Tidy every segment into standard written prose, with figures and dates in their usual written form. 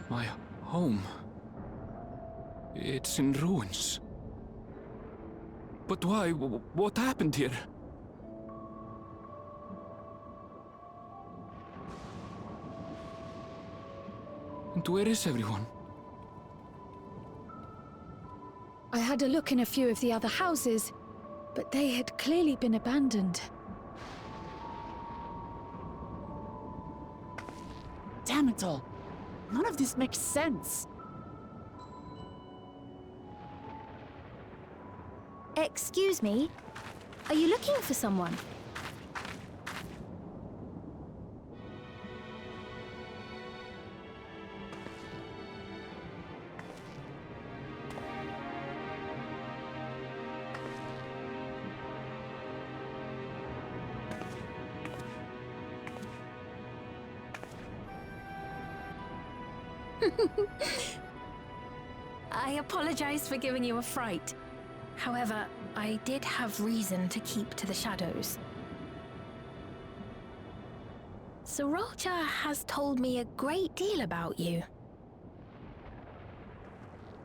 My home. It's in ruins. But why? What happened here? And where is everyone? I had a look in a few of the other houses, but they had clearly been abandoned. Damn it all! None of this makes sense! Excuse me? Are you looking for someone? I apologize for giving you a fright. However, I did have reason to keep to the shadows. Sorolja has told me a great deal about you.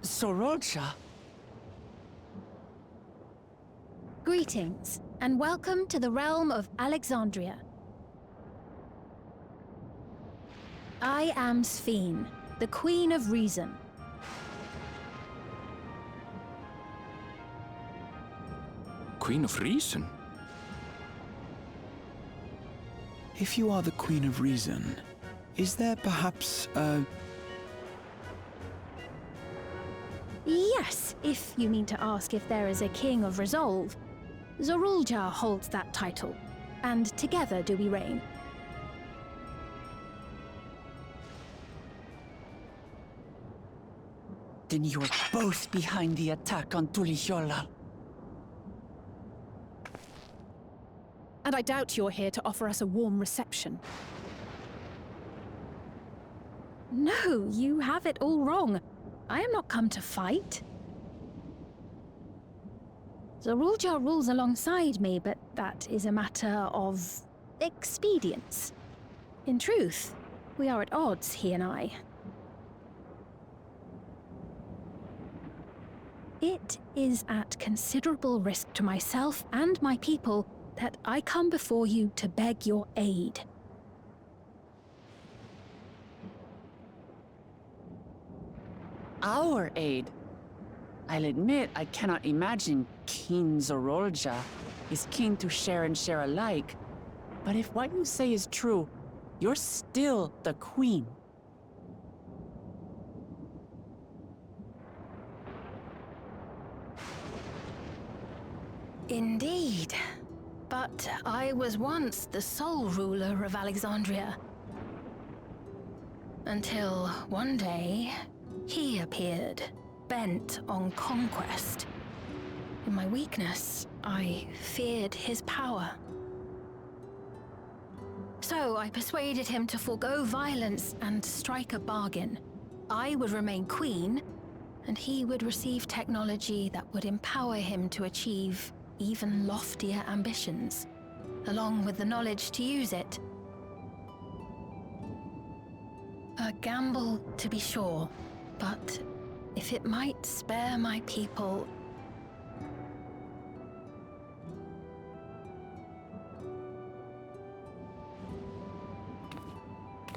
Sorolja? Greetings, and welcome to the realm of Alexandria. I am Sphene, the Queen of Reason. Queen of Reason? If you are the Queen of Reason, is there perhaps a... Yes, if you mean to ask if there is a King of Resolve. Sorolja holds that title, and together do we reign. Then you're both behind the attack on Tuliyollal. And I doubt you're here to offer us a warm reception. No, you have it all wrong. I am not come to fight. Sorolja rules alongside me, but that is a matter of expedience. In truth, we are at odds, he and I. It is at considerable risk to myself and my people that I come before you to beg your aid. Our aid? I'll admit I cannot imagine King Sorolja is keen to share and share alike. But if what you say is true, you're still the queen. Indeed. But I was once the sole ruler of Alexandria. Until one day, he appeared, bent on conquest. In my weakness, I feared his power. So I persuaded him to forego violence and strike a bargain. I would remain queen, and he would receive technology that would empower him to achieve even loftier ambitions, along with the knowledge to use it. A gamble, to be sure, but if it might spare my people...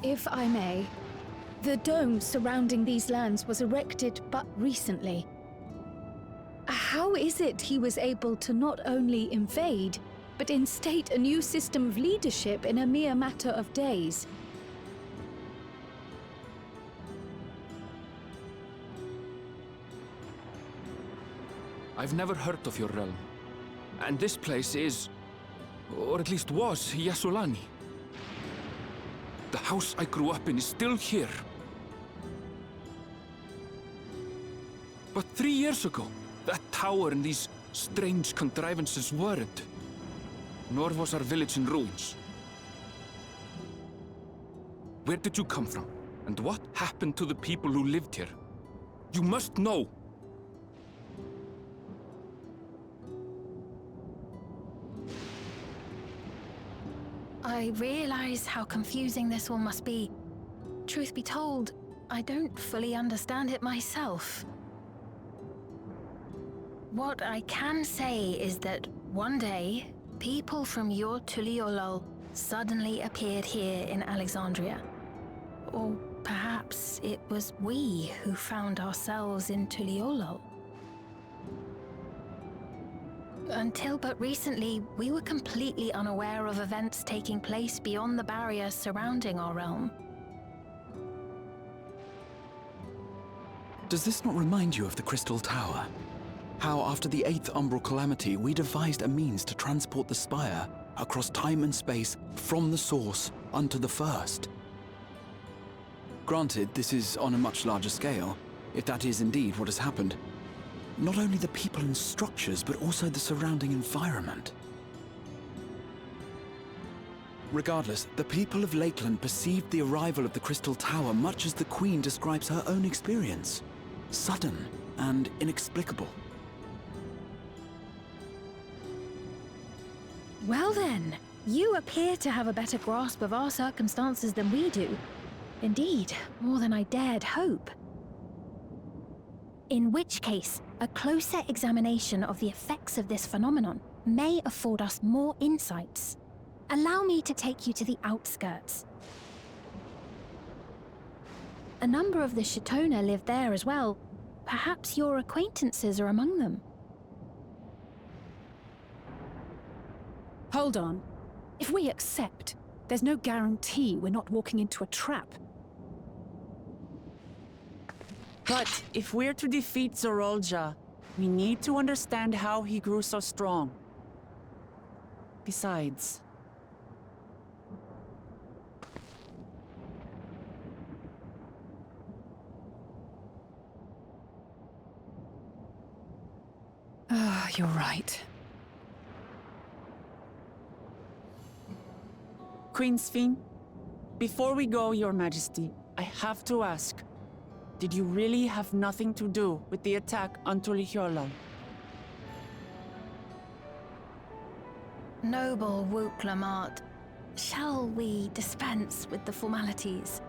If I may, the dome surrounding these lands was erected but recently. How is it he was able to not only invade, but instate a new system of leadership in a mere matter of days? I've never heard of your realm. And this place is, or at least was, Yasulani. The house I grew up in is still here. But 3 years ago, that tower and these strange contrivances weren't. Nor was our village in ruins. Where did you come from? And what happened to the people who lived here? You must know! I realize how confusing this all must be. Truth be told, I don't fully understand it myself. What I can say is that one day, people from your Tuliolol suddenly appeared here in Alexandria. Or perhaps it was we who found ourselves in Tuliolol. Until but recently, we were completely unaware of events taking place beyond the barrier surrounding our realm. Does this not remind you of the Crystal Tower? How after the 8th Umbral Calamity, we devised a means to transport the Spire across time and space from the source unto the First. Granted, this is on a much larger scale, if that is indeed what has happened. Not only the people and structures, but also the surrounding environment. Regardless, the people of Lakeland perceived the arrival of the Crystal Tower much as the Queen describes her own experience. Sudden and inexplicable. Well then, you appear to have a better grasp of our circumstances than we do. Indeed, more than I dared hope. In which case, a closer examination of the effects of this phenomenon may afford us more insights. Allow me to take you to the outskirts. A number of the Shitona live there as well. Perhaps your acquaintances are among them. Hold on. If we accept, there's no guarantee we're not walking into a trap. But if we're to defeat Zorolja, we need to understand how he grew so strong. Besides... You're right. Queen Sphene, before we go, Your Majesty, I have to ask, did you really have nothing to do with the attack on Tuliolol? Noble Wook Lamart, shall we dispense with the formalities?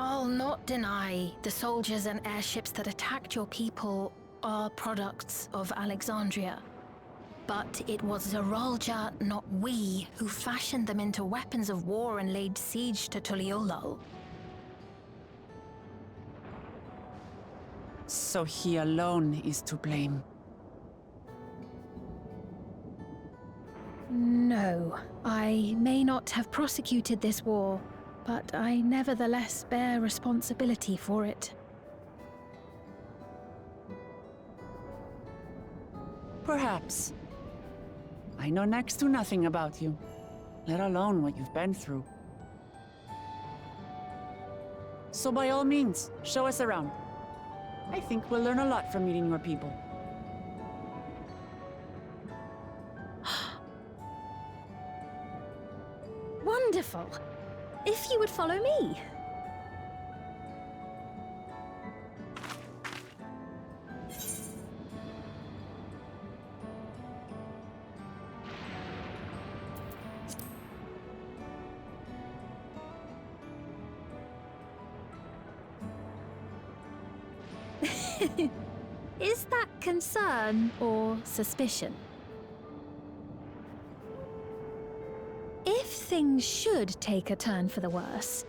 I'll not deny the soldiers and airships that attacked your people are products of Alexandria. But it was Zorolja, not we, who fashioned them into weapons of war and laid siege to Tuliolol. So he alone is to blame. know. I may not have prosecuted this war, but I nevertheless bear responsibility for it. Perhaps. I know next to nothing about you, let alone what you've been through. So by all means, show us around. I think we'll learn a lot from meeting your people. Wonderful! If you would follow me. Is that concern or suspicion? If things should take a turn for the worse,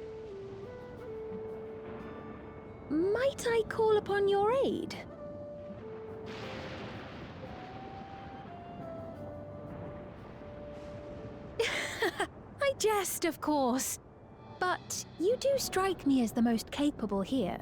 might I call upon your aid? I jest, of course, but you do strike me as the most capable here.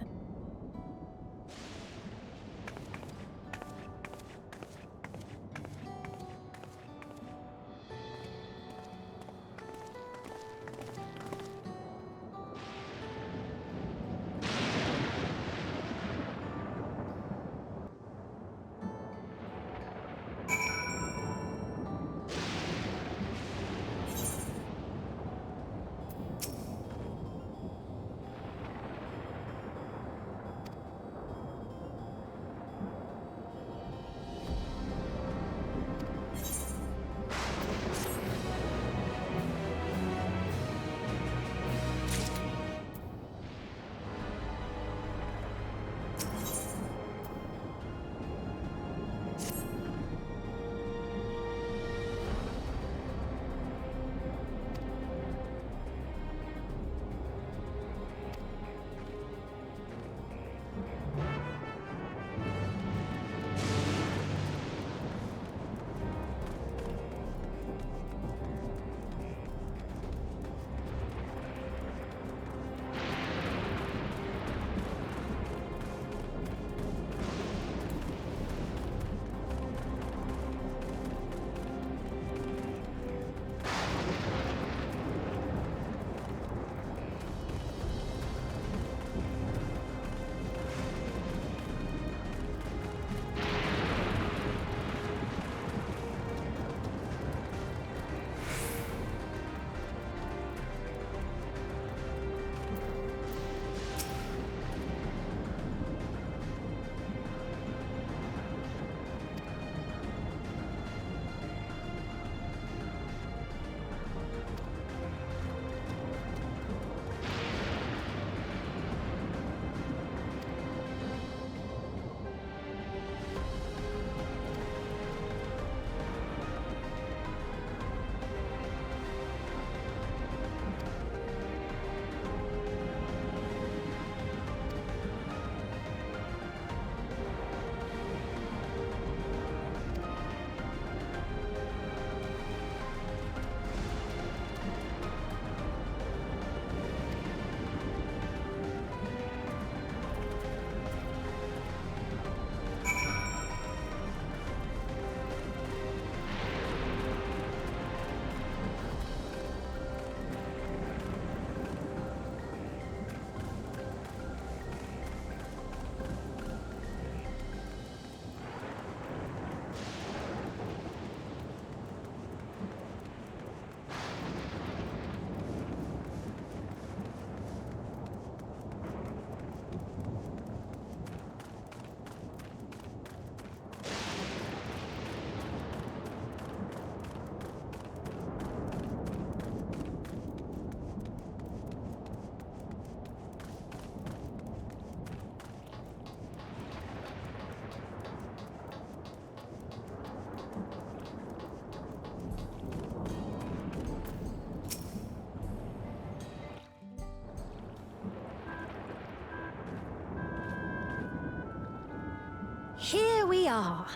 Here we are.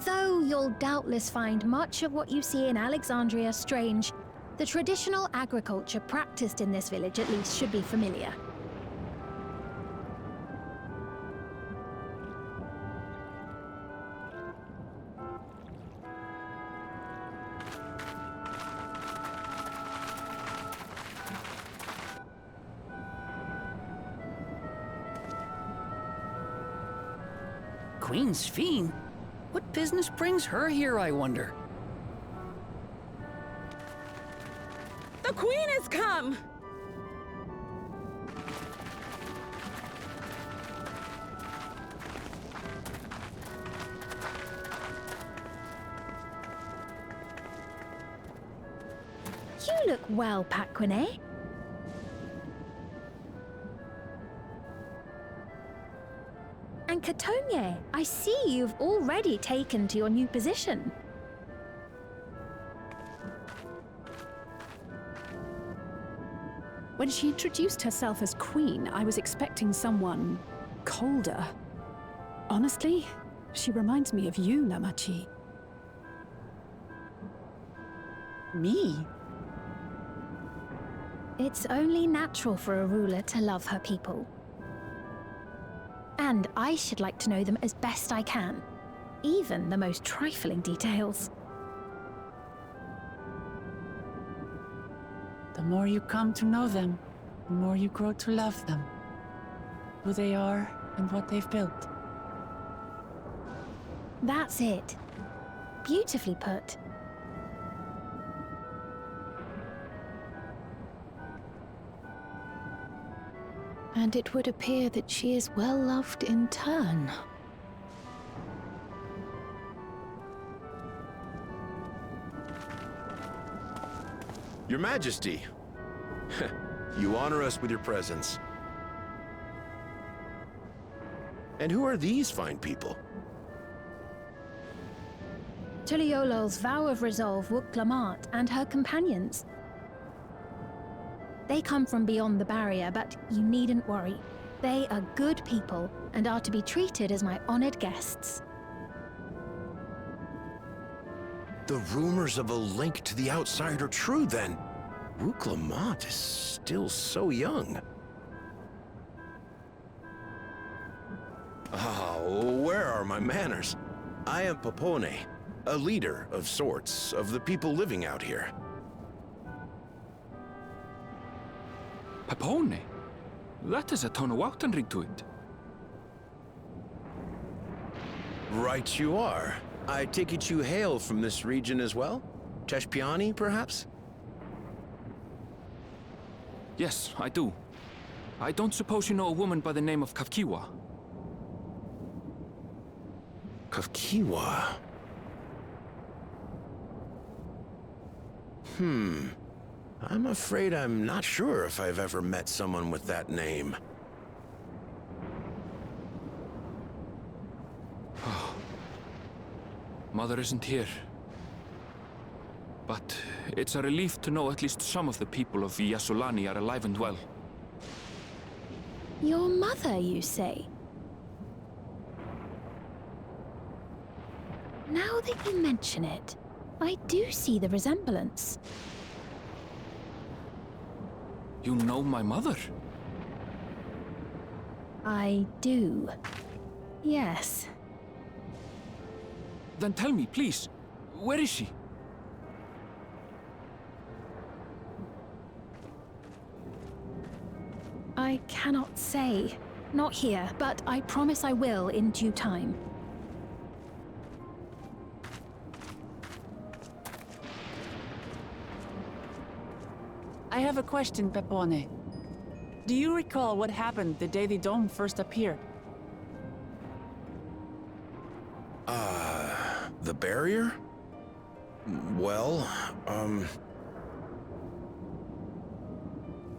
Though you'll doubtless find much of what you see in Alexandria strange. The traditional agriculture practiced in this village, at least, should be familiar. Queen Sphene? What business brings her here, I wonder? The Queen has come! You look well, Paquine. And Katonye, I see you've already taken to your new position. When she introduced herself as queen, I was expecting someone colder. Honestly, she reminds me of you, Lamachi. Me? It's only natural for a ruler to love her people. And I should like to know them as best I can, even the most trifling details. The more you come to know them, the more you grow to love them. Who they are and what they've built. That's it. Beautifully put. And it would appear that she is well loved in turn. Your Majesty, you honor us with your presence. And who are these fine people? Tuliolol's vow of resolve, Wuk-Lamat, and her companions. They come from beyond the barrier, but you needn't worry. They are good people and are to be treated as my honored guests. The rumors of a link to the outside are true, then. Wuk-Lamat is still so young. Where are my manners? I am Popone, a leader of sorts of the people living out here. Papone? That is a Tonawautan ring to it. Right you are. I take it you hail from this region as well? Teshpiani, perhaps? Yes, I do. I don't suppose you know a woman by the name of Kafkiwa? Kafkiwa? I'm afraid I'm not sure if I've ever met someone with that name. Mother isn't here. But it's a relief to know at least some of the people of Yasulani are alive and well. Your mother, you say? Now that you mention it, I do see the resemblance. You know my mother? I do. Yes. Then tell me, please, where is she? I cannot say. Not here, but I promise I will in due time. I have a question, Pepone. Do you recall what happened the day the dome first appeared? The barrier? Well,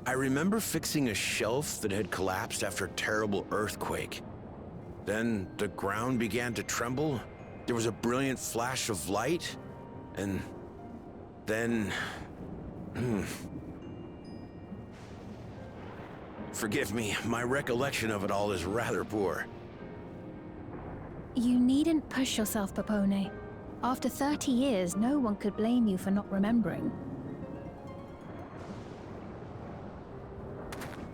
I remember fixing a shelf that had collapsed after a terrible earthquake. Then the ground began to tremble. There was a brilliant flash of light, and then... Forgive me, my recollection of it all is rather poor. You needn't push yourself, Popone. After 30 years, no one could blame you for not remembering.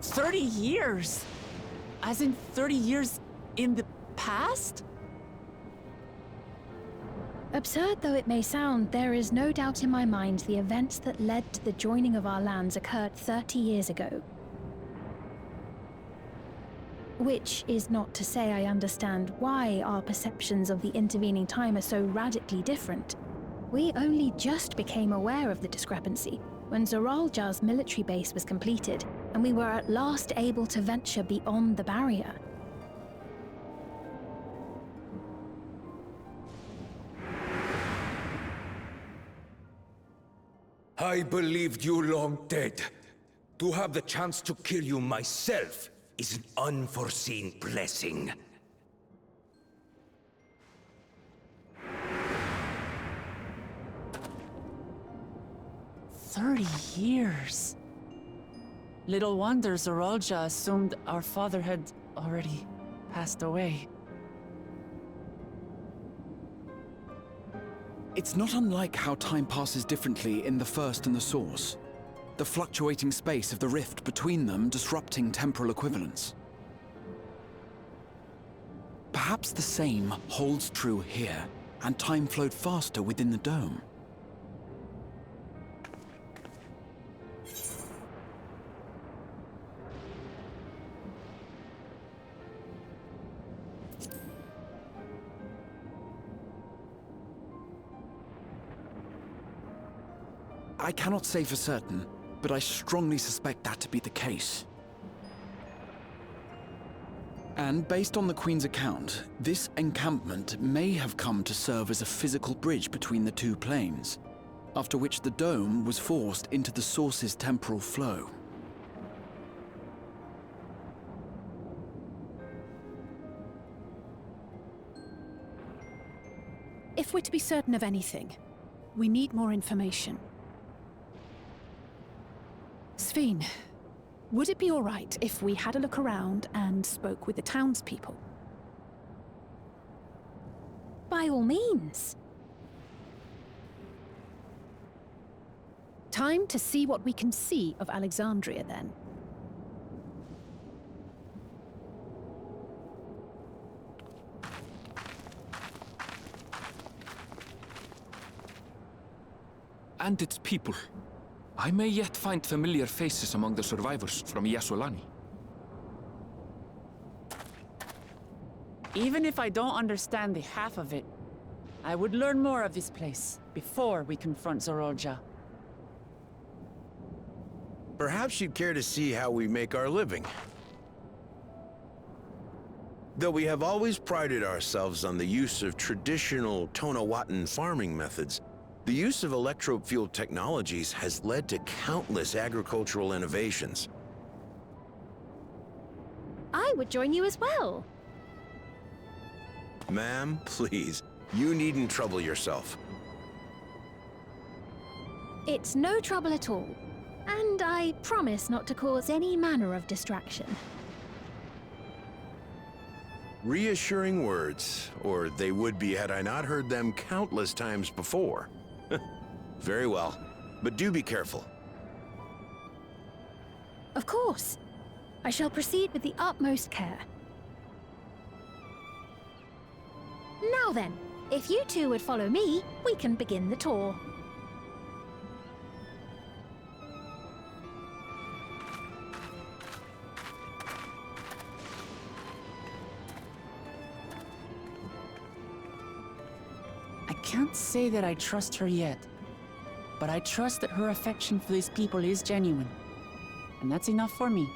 30 years? As in 30 years in the past? Absurd though it may sound, there is no doubt in my mind the events that led to the joining of our lands occurred 30 years ago. Which is not to say I understand why our perceptions of the intervening time are so radically different. We only just became aware of the discrepancy when Zoralja's military base was completed, and we were at last able to venture beyond the barrier. I believed you long dead. To have the chance to kill you myself is an unforeseen blessing. "30 years. Little wonder Zoralja assumed our father had already passed away. It's not unlike how time passes differently in the First and the Source. The fluctuating space of the rift between them disrupting temporal equivalence. Perhaps the same holds true here, and time flowed faster within the dome. I cannot say for certain, but I strongly suspect that to be the case. And based on the Queen's account, this encampment may have come to serve as a physical bridge between the two planes, after which the dome was forced into the Source's temporal flow. If we're to be certain of anything, we need more information. Sphene, would it be all right if we had a look around and spoke with the townspeople? By all means. Time to see what we can see of Alexandria, then. And its people. I may yet find familiar faces among the survivors from Yasolani. Even if I don't understand the half of it, I would learn more of this place before we confront Zoralja. Perhaps you'd care to see how we make our living. Though we have always prided ourselves on the use of traditional Tonawatan farming methods, the use of electro-fueled technologies has led to countless agricultural innovations. I would join you as well. Ma'am, please, you needn't trouble yourself. It's no trouble at all. And I promise not to cause any manner of distraction. Reassuring words, or they would be had I not heard them countless times before. Very well, but do be careful. Of course. I shall proceed with the utmost care. Now then, if you two would follow me, we can begin the tour. I can't say that I trust her yet, but I trust that her affection for these people is genuine, and that's enough for me.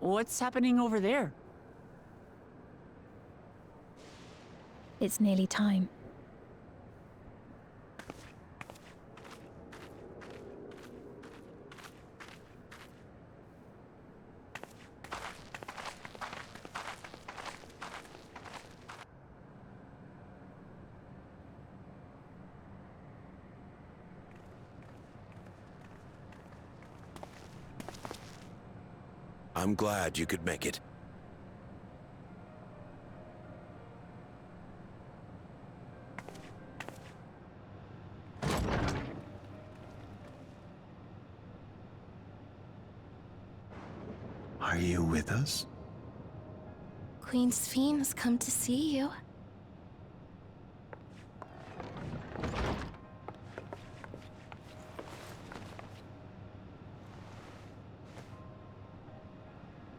What's happening over there? It's nearly time. I'm glad you could make it. Are you with us? Queen Sphene has come to see you.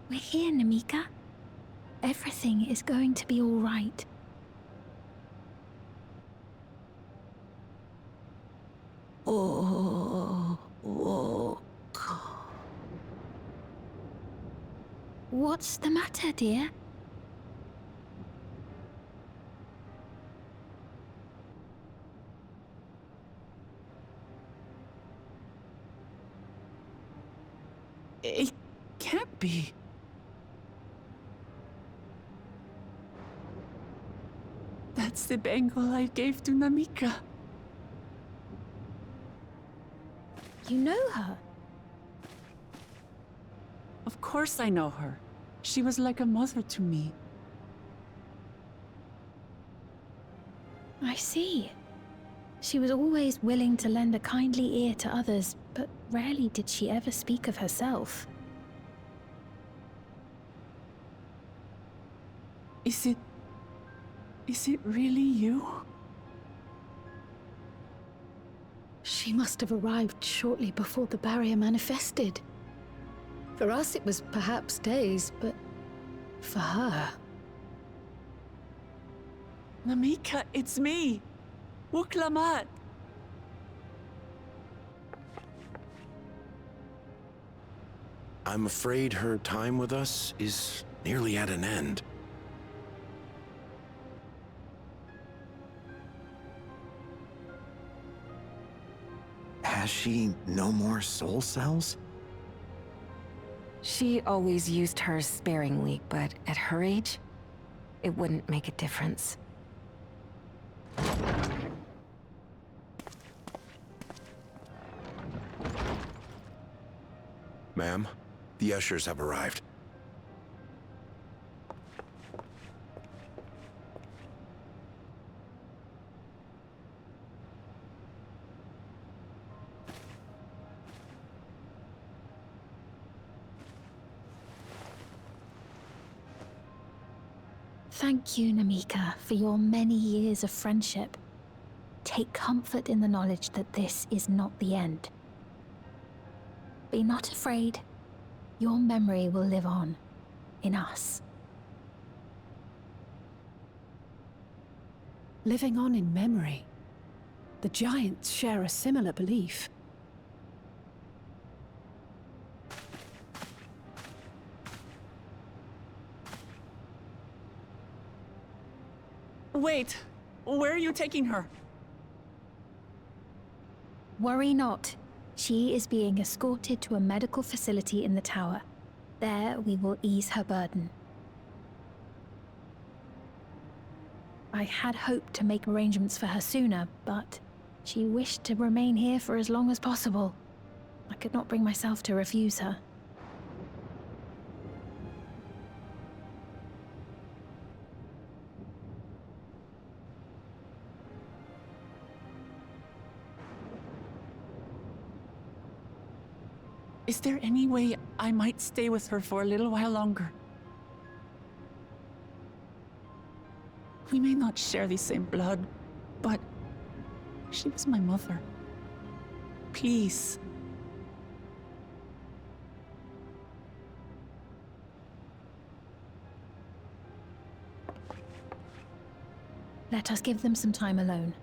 We're here, Namika. Everything is going to be all right. What's the matter, dear? It can't be. That's the bangle I gave to Namika. You know her? Of course I know her. She was like a mother to me. I see. She was always willing to lend a kindly ear to others, but rarely did she ever speak of herself. Is it really you? She must have arrived shortly before the barrier manifested. For us, it was perhaps days, but for her... Namika, it's me! Wuklamat! I'm afraid her time with us is nearly at an end. Has she no more soul cells? She always used hers sparingly, but at her age, it wouldn't make a difference. Ma'am, the ushers have arrived. Thank you, Namika, for your many years of friendship. Take comfort in the knowledge that this is not the end. Be not afraid. Your memory will live on, in us. Living on in memory. The Giants share a similar belief. Wait! Where are you taking her? Worry not. She is being escorted to a medical facility in the tower. There, we will ease her burden. I had hoped to make arrangements for her sooner, but she wished to remain here for as long as possible. I could not bring myself to refuse her. Is there any way I might stay with her for a little while longer? We may not share the same blood, but she was my mother. Please. Let us give them some time alone.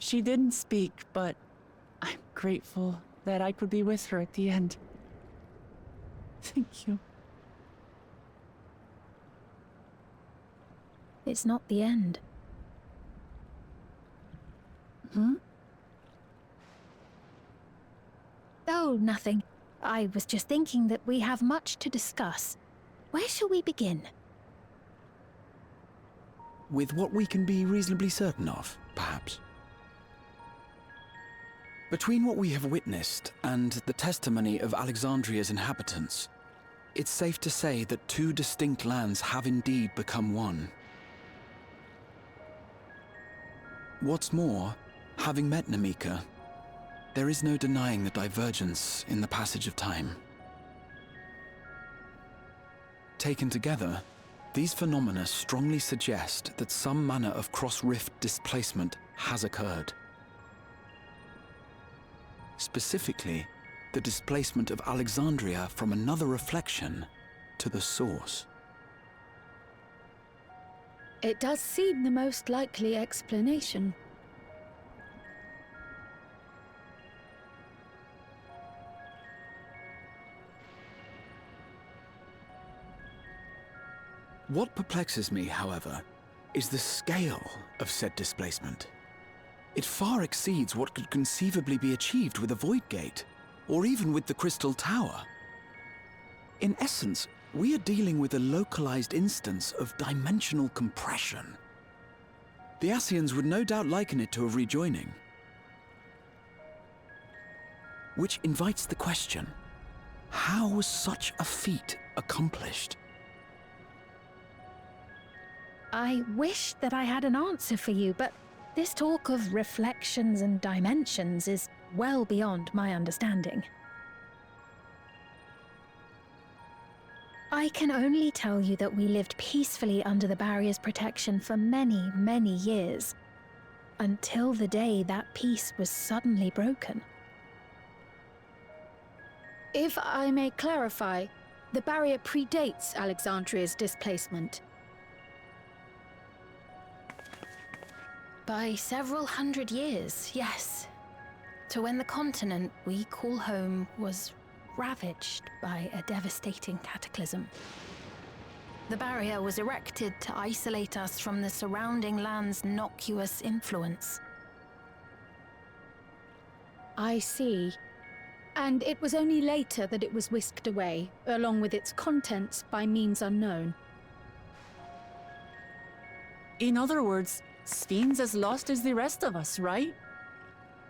She didn't speak, but I'm grateful that I could be with her at the end. Thank you. It's not the end. Hmm? Oh, nothing. I was just thinking that we have much to discuss. Where shall we begin? With what we can be reasonably certain of, perhaps. Between what we have witnessed and the testimony of Alexandria's inhabitants, it's safe to say that two distinct lands have indeed become one. What's more, having met Namika, there is no denying the divergence in the passage of time. Taken together, these phenomena strongly suggest that some manner of cross-rift displacement has occurred. Specifically, the displacement of Alexandria from another reflection to the source. It does seem the most likely explanation. What perplexes me, however, is the scale of said displacement. It far exceeds what could conceivably be achieved with a Void Gate, or even with the Crystal Tower. In essence, we are dealing with a localized instance of dimensional compression. The Ascians would no doubt liken it to a rejoining. Which invites the question, how was such a feat accomplished? I wish that I had an answer for you, but this talk of reflections and dimensions is well beyond my understanding. I can only tell you that we lived peacefully under the barrier's protection for many, many years, until the day that peace was suddenly broken. If I may clarify, the barrier predates Alexandria's displacement. By several hundred years, yes. To when the continent we call home was ravaged by a devastating cataclysm. The barrier was erected to isolate us from the surrounding land's innocuous influence. I see. And it was only later that it was whisked away, along with its contents, by means unknown. In other words, Sphene's as lost as the rest of us, right?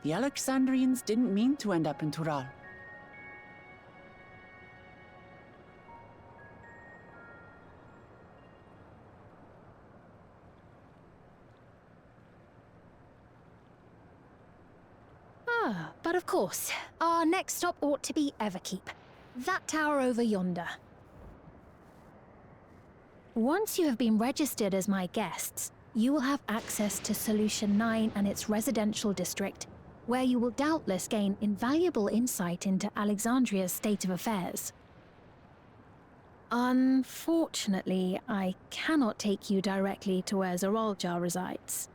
The Alexandrians didn't mean to end up in Tural. But of course, our next stop ought to be Everkeep. That tower over yonder. Once you have been registered as my guests, you will have access to Solution 9 and its residential district, where you will doubtless gain invaluable insight into Alexandria's state of affairs. Unfortunately, I cannot take you directly to where Zoraljar resides.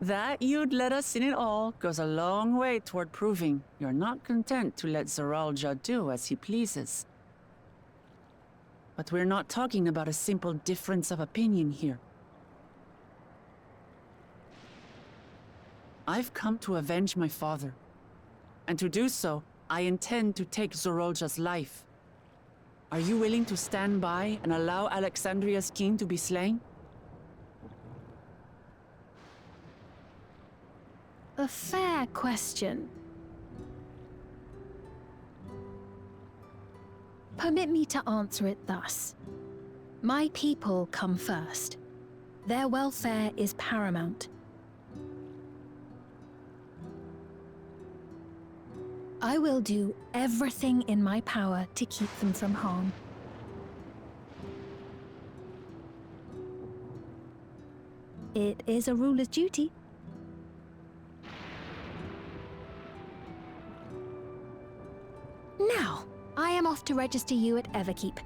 That you'd let us in it all goes a long way toward proving you're not content to let Zoraljar do as he pleases. But we're not talking about a simple difference of opinion here. I've come to avenge my father. And to do so, I intend to take Zoraljar's life. Are you willing to stand by and allow Alexandria's king to be slain? A fair question. Permit me to answer it thus. My people come first. Their welfare is paramount. I will do everything in my power to keep them from harm. It is a ruler's duty. Now, I am off to register you at Everkeep.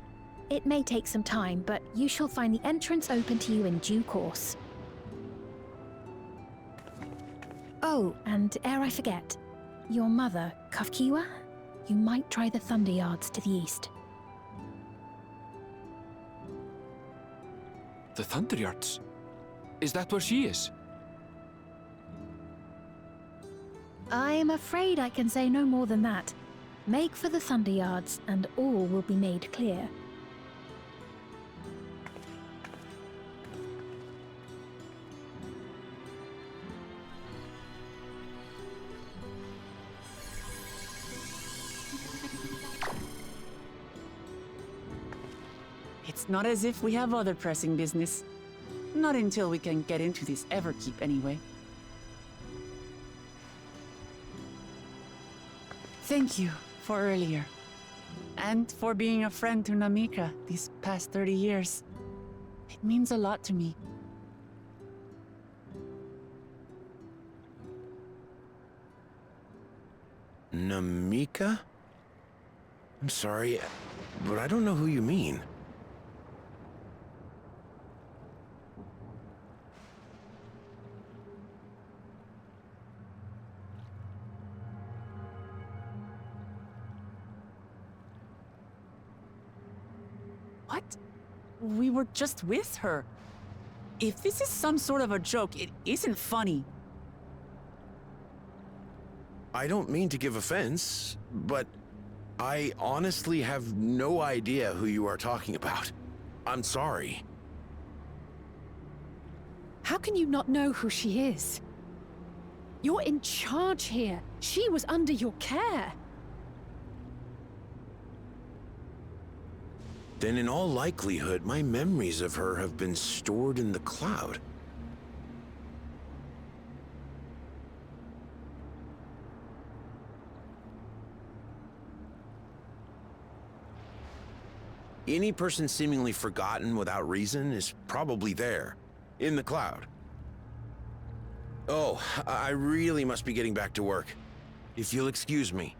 It may take some time, but you shall find the entrance open to you in due course. Oh, and ere I forget, your mother, Kafkiwa? You might try the Thunder Yards to the east. The Thunder Yards? Is that where she is? I'm afraid I can say no more than that. Make for the Thunder Yards, and all will be made clear. It's not as if we have other pressing business. Not until we can get into this Everkeep, anyway. Thank you for earlier. And for being a friend to Namika these past 30 years. It means a lot to me. Namika? I'm sorry, but I don't know who you mean. What? We were just with her. If this is some sort of a joke, it isn't funny. I don't mean to give offense, but I honestly have no idea who you are talking about. I'm sorry. How can you not know who she is? You're in charge here. She was under your care. Then in all likelihood, my memories of her have been stored in the cloud. Any person seemingly forgotten without reason is probably there, in the cloud. Oh, I really must be getting back to work. If you'll excuse me.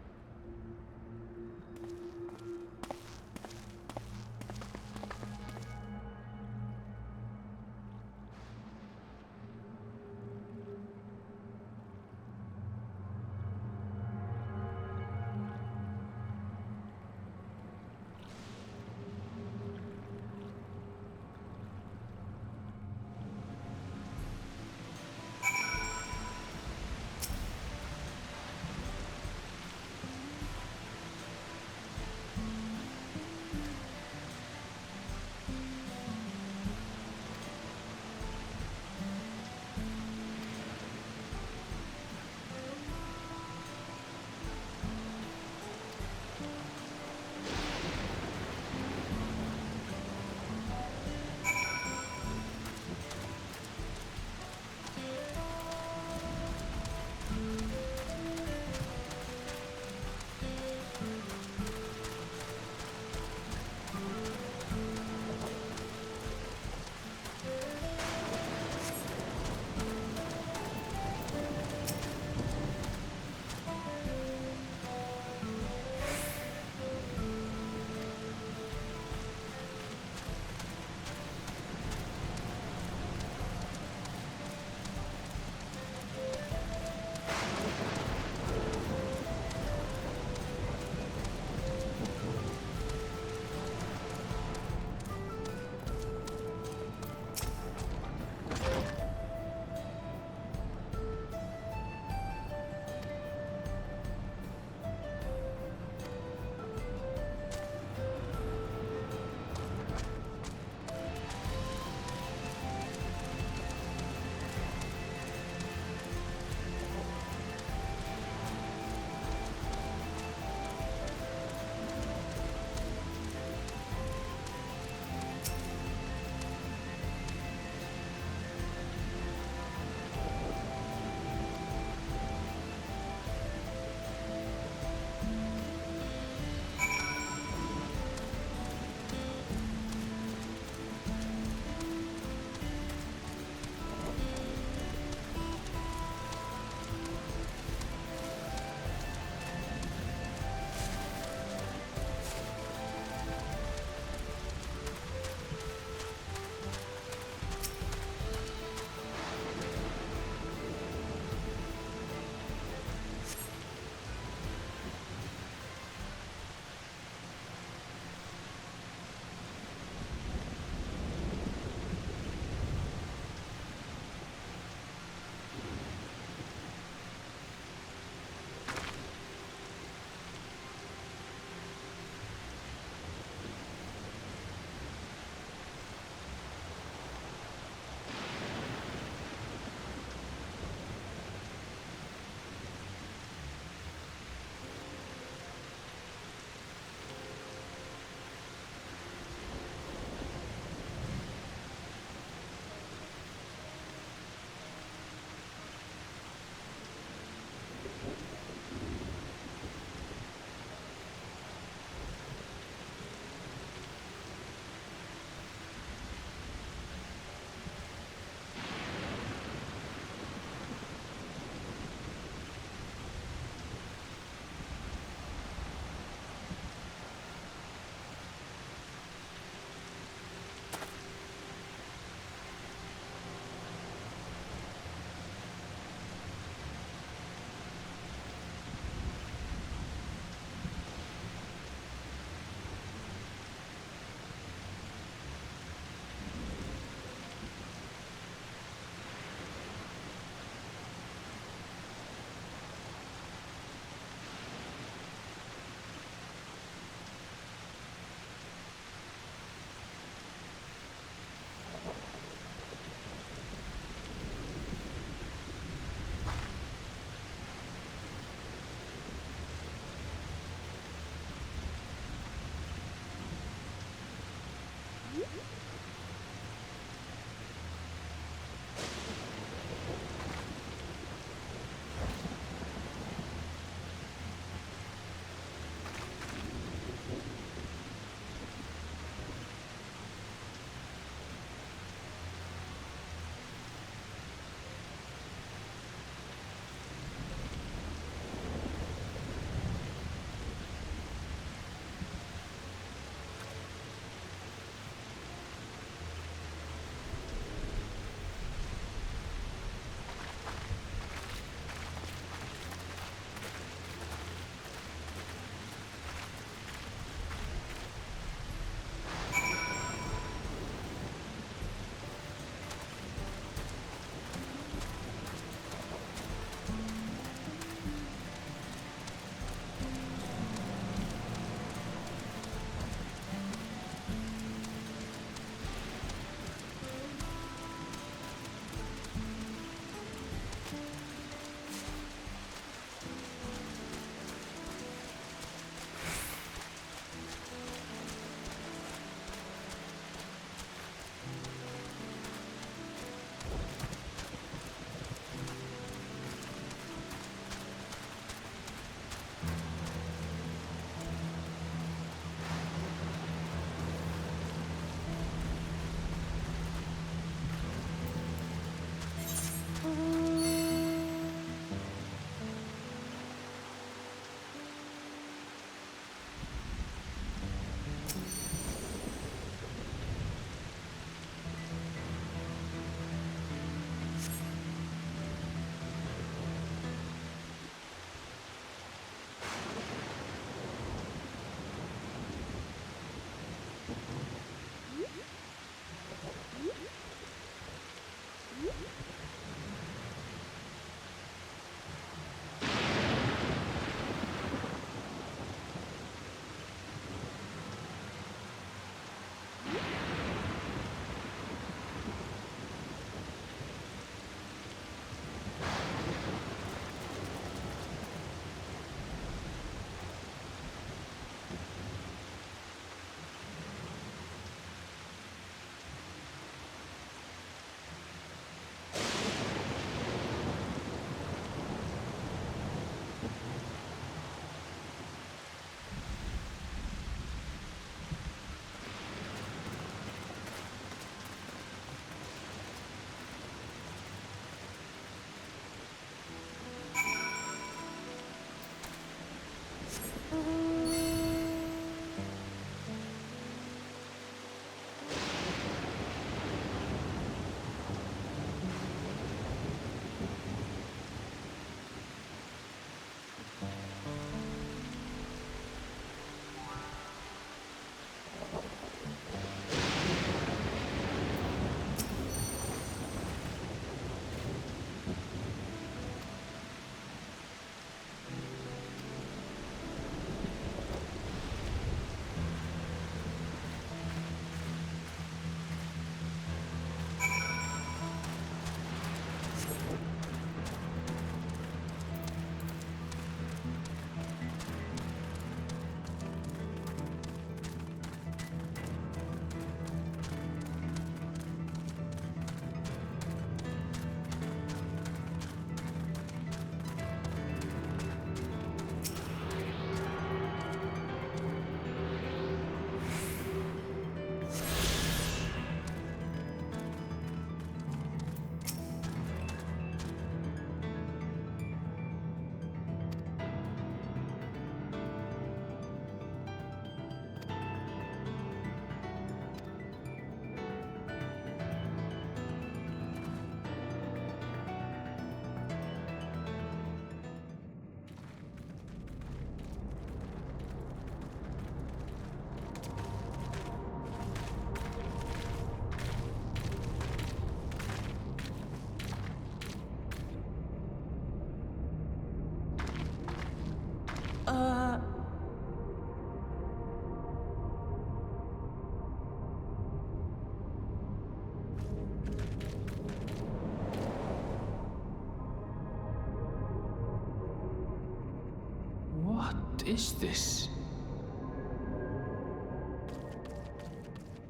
What is this?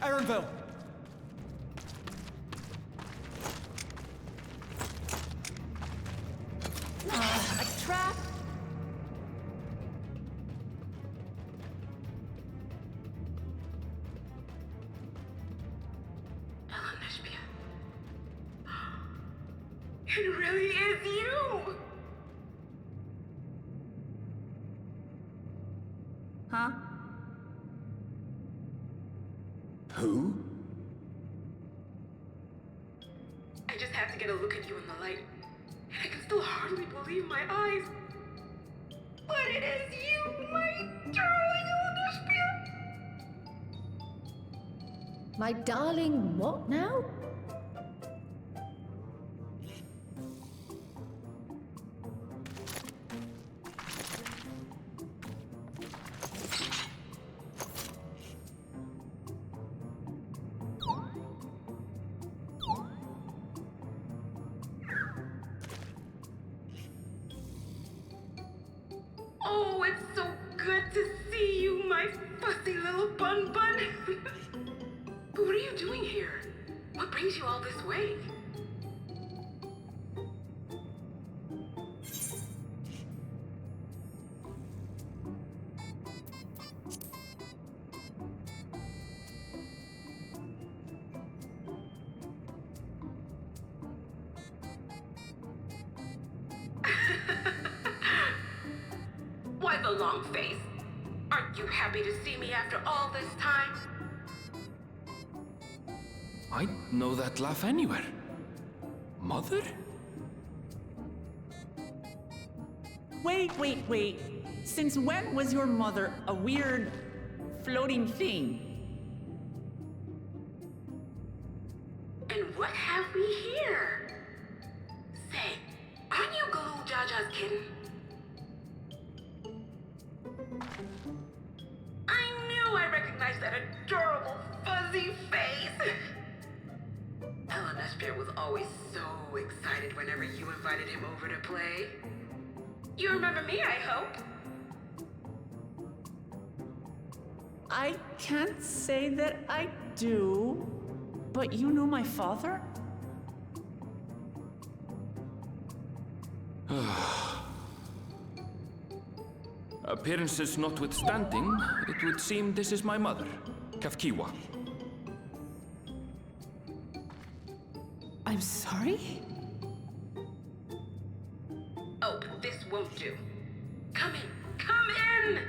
Aaronville! It really is you! Huh? Who? I just had to get a look at you in the light. And I can still hardly believe my eyes. But it is you, my darling Elder. My darling, what now? Oh, it's so good to see you, my fussy little bun bun. But what are you doing here? What brings you all this way? Why the long face? Aren't you happy to see me after all this time? I'd know that laugh anywhere. Mother? Wait. Since when was your mother a weird, floating thing? And what have we here? Say, aren't you Galul Jaja's kitten? I knew I recognized that adorable fuzzy face. Elena was always so excited whenever you invited him over to play. You remember me, I hope? I can't say that I do, but you know my father? Appearances notwithstanding, it would seem this is my mother, Kafkiwa. I'm sorry? Oh, this won't do. Come in!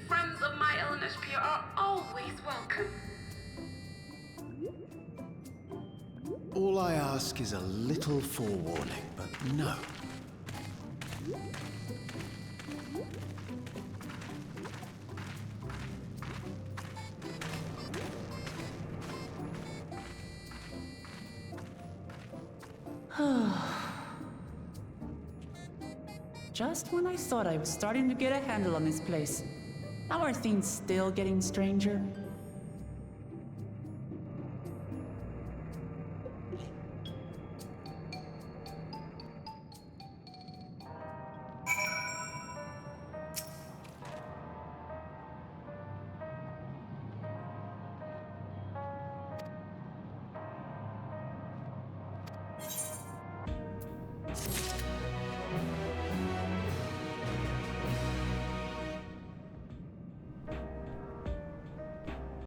Friends of my Elneshpia are always welcome. All I ask is a little forewarning, but no. Just when I thought I was starting to get a handle on this place. How are things still getting stranger?